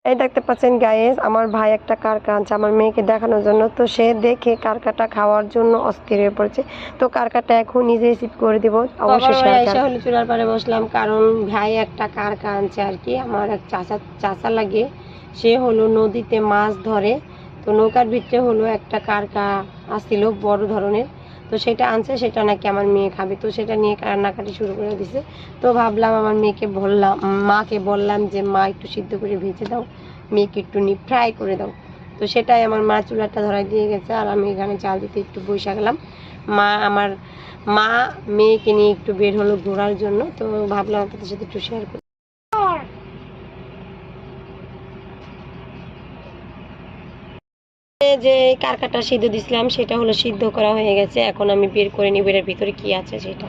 এই দেখতে পাচ্ছেন গাইস, আমার ভাই একটা কারকা আনছে আমার মেয়েকে দেখানোর জন্য। তো সে দেখে কারকাটা খাওয়ার জন্য অস্থির হয়ে পড়েছে। তো কারকাটা এখন নিজে রিসিভ করে দিব অবশ্যই শেয়ার করব। হলো চুলার পাড়ে বসলাম, কারণ ভাই একটা কারকা আনছে আর কি। আমার এক চাচা লাগে, সে হলো নদীতে মাছ ধরে। তো নৌকার ভিতরে হলো একটা কারকা আসছিল বড় ধরনের। তো সেটা আনছে, সেটা নাকি আমার মেয়ে খাবে। তো সেটা নিয়ে কান্নাকাটি শুরু করে দিছে। তো ভাবলাম আমার মাকে বললাম যে মা একটু সিদ্ধ করে ভেজে দাও, মেয়েকে একটু ফ্রাই করে দাও। তো সেটাই আমার মা চুলাটা ধরাই দিয়ে গেছে, আর আমি এখানে চাল দিতে একটু বসে গেলাম। আমার মা মেয়েকে নিয়ে একটু বের হলো ঘোরার জন্য। তো ভাবলাম আপনাদের সাথে একটু শেয়ার করি। যে কারকাটা সিদ্ধ দিছিলাম সেটা হলো সিদ্ধ করা হয়ে গেছে, এখন আমি বের করে নিব এর ভিতরে কি আছে সেটা।